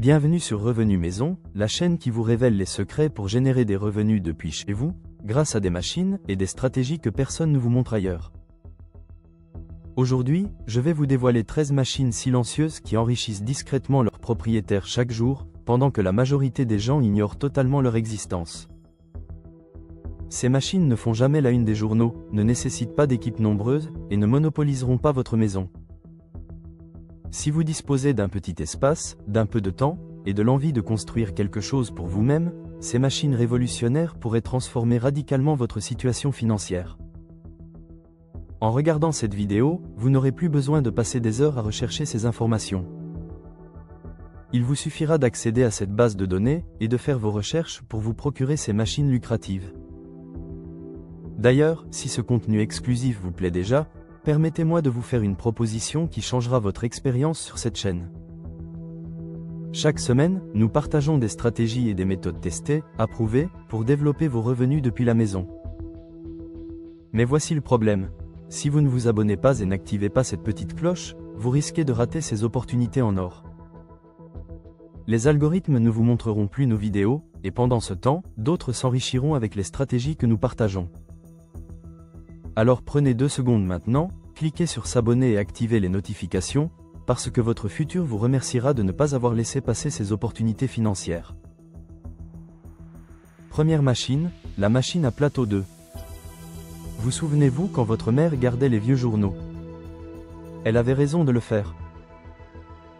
Bienvenue sur Revenu Maison, la chaîne qui vous révèle les secrets pour générer des revenus depuis chez vous, grâce à des machines et des stratégies que personne ne vous montre ailleurs. Aujourd'hui, je vais vous dévoiler 13 machines silencieuses qui enrichissent discrètement leurs propriétaires chaque jour, pendant que la majorité des gens ignorent totalement leur existence. Ces machines ne font jamais la une des journaux, ne nécessitent pas d'équipes nombreuses, et ne monopoliseront pas votre maison. Si vous disposez d'un petit espace, d'un peu de temps, et de l'envie de construire quelque chose pour vous-même, ces machines révolutionnaires pourraient transformer radicalement votre situation financière. En regardant cette vidéo, vous n'aurez plus besoin de passer des heures à rechercher ces informations. Il vous suffira d'accéder à cette base de données, et de faire vos recherches pour vous procurer ces machines lucratives. D'ailleurs, si ce contenu exclusif vous plaît déjà, permettez-moi de vous faire une proposition qui changera votre expérience sur cette chaîne. Chaque semaine, nous partageons des stratégies et des méthodes testées, approuvées, pour développer vos revenus depuis la maison. Mais voici le problème. Si vous ne vous abonnez pas et n'activez pas cette petite cloche, vous risquez de rater ces opportunités en or. Les algorithmes ne vous montreront plus nos vidéos, et pendant ce temps, d'autres s'enrichiront avec les stratégies que nous partageons. Alors prenez 2 secondes maintenant, cliquez sur s'abonner et activez les notifications, parce que votre futur vous remerciera de ne pas avoir laissé passer ces opportunités financières. Première machine, la machine à plateau 2. Vous souvenez-vous quand votre mère gardait les vieux journaux? Elle avait raison de le faire.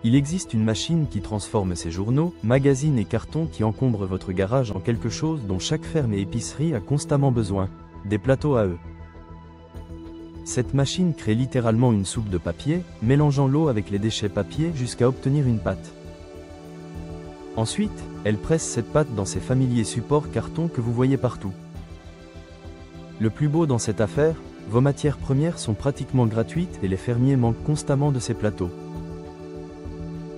Il existe une machine qui transforme ces journaux, magazines et cartons qui encombrent votre garage en quelque chose dont chaque ferme et épicerie a constamment besoin, des plateaux à eux. Cette machine crée littéralement une soupe de papier, mélangeant l'eau avec les déchets papier jusqu'à obtenir une pâte. Ensuite, elle presse cette pâte dans ces familiers supports carton que vous voyez partout. Le plus beau dans cette affaire, vos matières premières sont pratiquement gratuites et les fermiers manquent constamment de ces plateaux.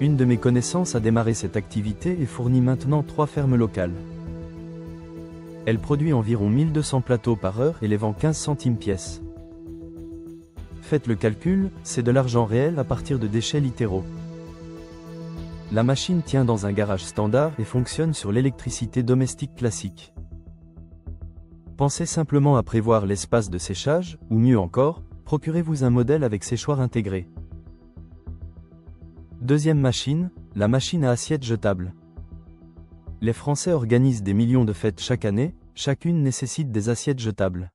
Une de mes connaissances a démarré cette activité et fournit maintenant 3 fermes locales. Elle produit environ 1200 plateaux par heure et les vend 15 centimes pièce. Faites le calcul, c'est de l'argent réel à partir de déchets littéraux. La machine tient dans un garage standard et fonctionne sur l'électricité domestique classique. Pensez simplement à prévoir l'espace de séchage, ou mieux encore, procurez-vous un modèle avec séchoir intégré. Deuxième machine, la machine à assiettes jetables. Les Français organisent des millions de fêtes chaque année, chacune nécessite des assiettes jetables.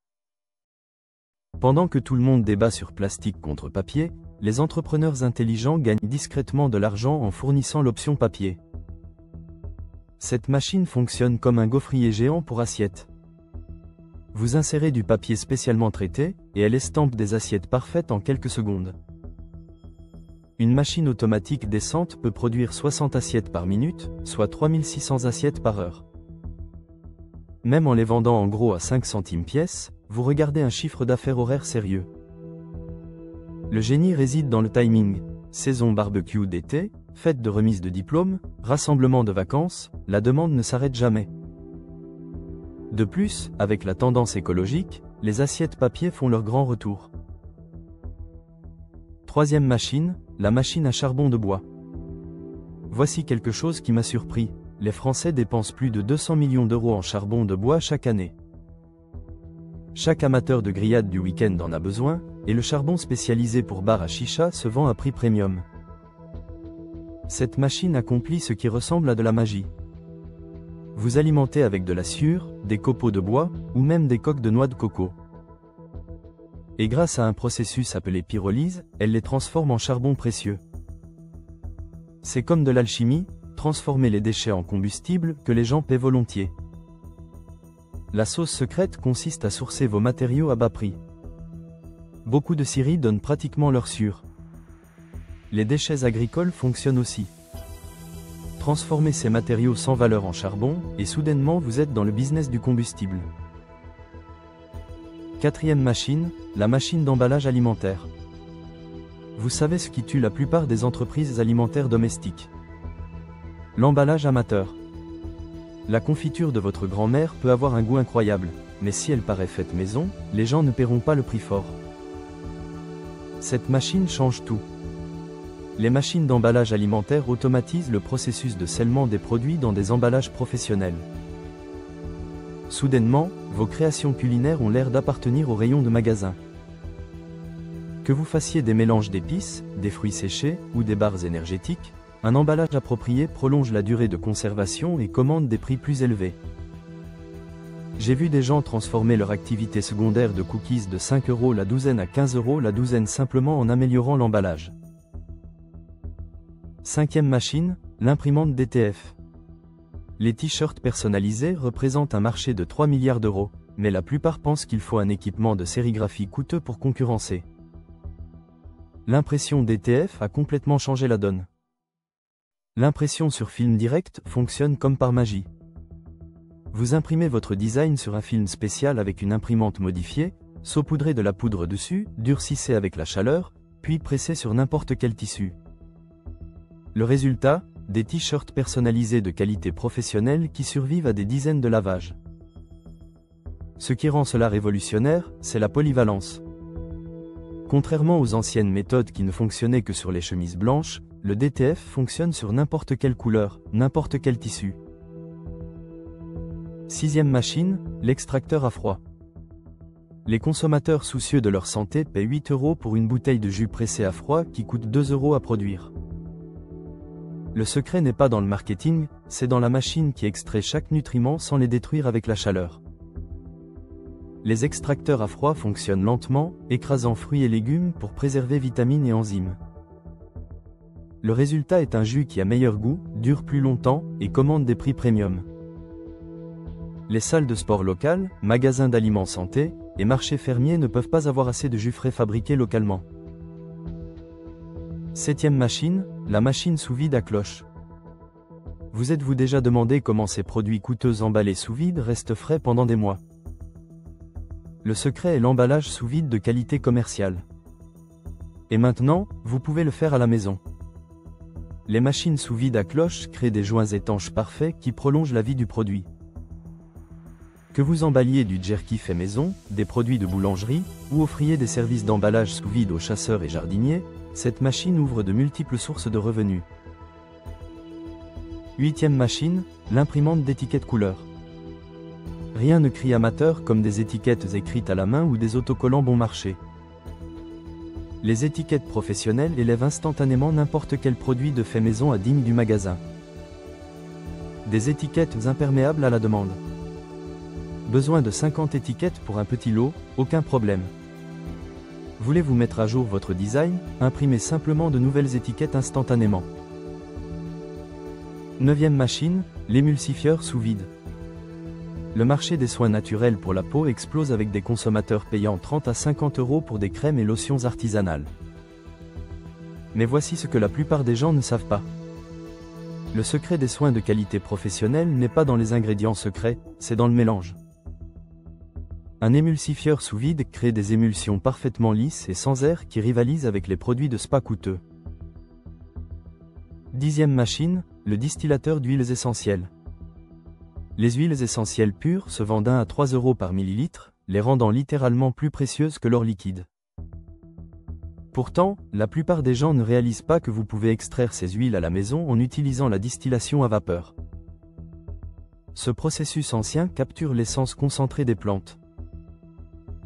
Pendant que tout le monde débat sur plastique contre papier, les entrepreneurs intelligents gagnent discrètement de l'argent en fournissant l'option papier. Cette machine fonctionne comme un gaufrier géant pour assiettes. Vous insérez du papier spécialement traité, et elle estampe des assiettes parfaites en quelques secondes. Une machine automatique décente peut produire 60 assiettes par minute, soit 3600 assiettes par heure. Même en les vendant en gros à 5 centimes pièce, vous regardez un chiffre d'affaires horaire sérieux. Le génie réside dans le timing. Saison barbecue d'été, fête de remise de diplôme, rassemblement de vacances, la demande ne s'arrête jamais. De plus, avec la tendance écologique, les assiettes papier font leur grand retour. Troisième machine, la machine à charbon de bois. Voici quelque chose qui m'a surpris. Les Français dépensent plus de 200 millions d'euros en charbon de bois chaque année. Chaque amateur de grillade du week-end en a besoin, et le charbon spécialisé pour bar à chicha se vend à prix premium. Cette machine accomplit ce qui ressemble à de la magie. Vous alimentez avec de la sciure, des copeaux de bois, ou même des coques de noix de coco. Et grâce à un processus appelé pyrolyse, elle les transforme en charbon précieux. C'est comme de l'alchimie, transformer les déchets en combustible que les gens paient volontiers. La sauce secrète consiste à sourcer vos matériaux à bas prix. Beaucoup de scieries donnent pratiquement leur sciure. Les déchets agricoles fonctionnent aussi. Transformez ces matériaux sans valeur en charbon, et soudainement vous êtes dans le business du combustible. Quatrième machine, la machine d'emballage alimentaire. Vous savez ce qui tue la plupart des entreprises alimentaires domestiques? L'emballage amateur. La confiture de votre grand-mère peut avoir un goût incroyable, mais si elle paraît faite maison, les gens ne paieront pas le prix fort. Cette machine change tout. Les machines d'emballage alimentaire automatisent le processus de scellement des produits dans des emballages professionnels. Soudainement, vos créations culinaires ont l'air d'appartenir au rayon de magasin. Que vous fassiez des mélanges d'épices, des fruits séchés ou des barres énergétiques, un emballage approprié prolonge la durée de conservation et commande des prix plus élevés. J'ai vu des gens transformer leur activité secondaire de cookies de 5 € la douzaine à 15 € la douzaine simplement en améliorant l'emballage. Cinquième machine, l'imprimante DTF. Les t-shirts personnalisés représentent un marché de 3 milliards d'euros, mais la plupart pensent qu'il faut un équipement de sérigraphie coûteux pour concurrencer. L'impression DTF a complètement changé la donne. L'impression sur film direct fonctionne comme par magie. Vous imprimez votre design sur un film spécial avec une imprimante modifiée, saupoudrez de la poudre dessus, durcissez avec la chaleur, puis pressez sur n'importe quel tissu. Le résultat, des t-shirts personnalisés de qualité professionnelle qui survivent à des dizaines de lavages. Ce qui rend cela révolutionnaire, c'est la polyvalence. Contrairement aux anciennes méthodes qui ne fonctionnaient que sur les chemises blanches, le DTF fonctionne sur n'importe quelle couleur, n'importe quel tissu. Sixième machine, l'extracteur à froid. Les consommateurs soucieux de leur santé paient 8 € pour une bouteille de jus pressé à froid qui coûte 2 € à produire. Le secret n'est pas dans le marketing, c'est dans la machine qui extrait chaque nutriment sans les détruire avec la chaleur. Les extracteurs à froid fonctionnent lentement, écrasant fruits et légumes pour préserver vitamines et enzymes. Le résultat est un jus qui a meilleur goût, dure plus longtemps et commande des prix premium. Les salles de sport locales, magasins d'aliments santé et marchés fermiers ne peuvent pas avoir assez de jus frais fabriqués localement. Septième machine, la machine sous vide à cloche. Vous êtes-vous déjà demandé comment ces produits coûteux emballés sous vide restent frais pendant des mois? Le secret est l'emballage sous vide de qualité commerciale. Et maintenant, vous pouvez le faire à la maison. Les machines sous vide à cloche créent des joints étanches parfaits qui prolongent la vie du produit. Que vous emballiez du jerky fait maison, des produits de boulangerie, ou offriez des services d'emballage sous vide aux chasseurs et jardiniers, cette machine ouvre de multiples sources de revenus. Huitième machine, l'imprimante d'étiquettes couleur. Rien ne crie amateur comme des étiquettes écrites à la main ou des autocollants bon marché. Les étiquettes professionnelles élèvent instantanément n'importe quel produit de fait maison à digne du magasin. Des étiquettes imperméables à la demande. Besoin de 50 étiquettes pour un petit lot, aucun problème. Voulez-vous mettre à jour votre design? Imprimez simplement de nouvelles étiquettes instantanément. Neuvième machine, l'émulsifieur sous vide. Le marché des soins naturels pour la peau explose avec des consommateurs payant 30 à 50 € pour des crèmes et lotions artisanales. Mais voici ce que la plupart des gens ne savent pas. Le secret des soins de qualité professionnelle n'est pas dans les ingrédients secrets, c'est dans le mélange. Un émulsifieur sous vide crée des émulsions parfaitement lisses et sans air qui rivalisent avec les produits de spa coûteux. Dixième machine, le distillateur d'huiles essentielles. Les huiles essentielles pures se vendent 1 à 3 € par millilitre, les rendant littéralement plus précieuses que l'or liquide. Pourtant, la plupart des gens ne réalisent pas que vous pouvez extraire ces huiles à la maison en utilisant la distillation à vapeur. Ce processus ancien capture l'essence concentrée des plantes.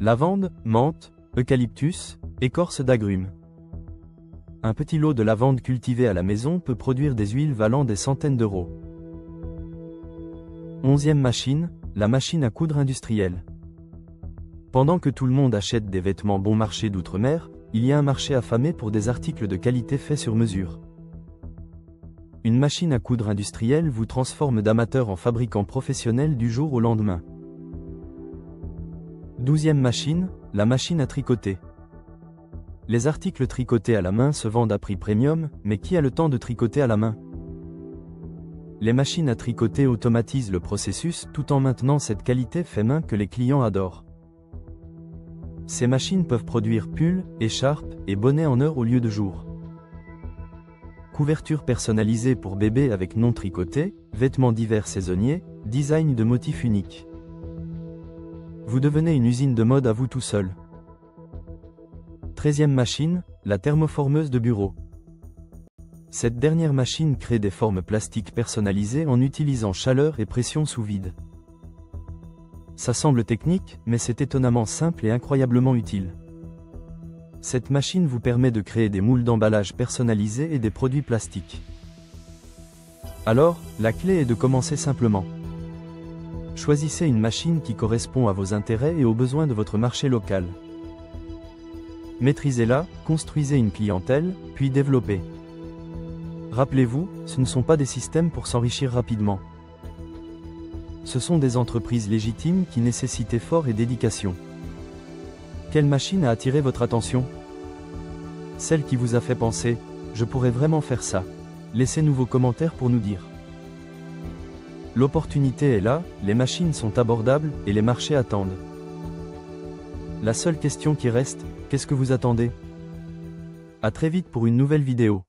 Lavande, menthe, eucalyptus, écorce d'agrumes. Un petit lot de lavande cultivée à la maison peut produire des huiles valant des centaines d'euros. Onzième machine, la machine à coudre industrielle. Pendant que tout le monde achète des vêtements bon marché d'outre-mer, il y a un marché affamé pour des articles de qualité faits sur mesure. Une machine à coudre industrielle vous transforme d'amateur en fabricant professionnel du jour au lendemain. Douzième machine, la machine à tricoter. Les articles tricotés à la main se vendent à prix premium, mais qui a le temps de tricoter à la main? Les machines à tricoter automatisent le processus tout en maintenant cette qualité fait main que les clients adorent. Ces machines peuvent produire pulls, écharpes et bonnets en heure au lieu de jours. Couverture personnalisée pour bébés avec non tricoté, vêtements d'hiver saisonniers, design de motifs uniques. Vous devenez une usine de mode à vous tout seul. 13e machine, la thermoformeuse de bureau. Cette dernière machine crée des formes plastiques personnalisées en utilisant chaleur et pression sous vide. Ça semble technique, mais c'est étonnamment simple et incroyablement utile. Cette machine vous permet de créer des moules d'emballage personnalisés et des produits plastiques. Alors, la clé est de commencer simplement. Choisissez une machine qui correspond à vos intérêts et aux besoins de votre marché local. Maîtrisez-la, construisez une clientèle, puis développez. Rappelez-vous, ce ne sont pas des systèmes pour s'enrichir rapidement. Ce sont des entreprises légitimes qui nécessitent effort et dédication. Quelle machine a attiré votre attention? Celle qui vous a fait penser « Je pourrais vraiment faire ça ». Laissez-nous vos commentaires pour nous dire. L'opportunité est là, les machines sont abordables et les marchés attendent. La seule question qui reste, qu'est-ce que vous attendez? À très vite pour une nouvelle vidéo.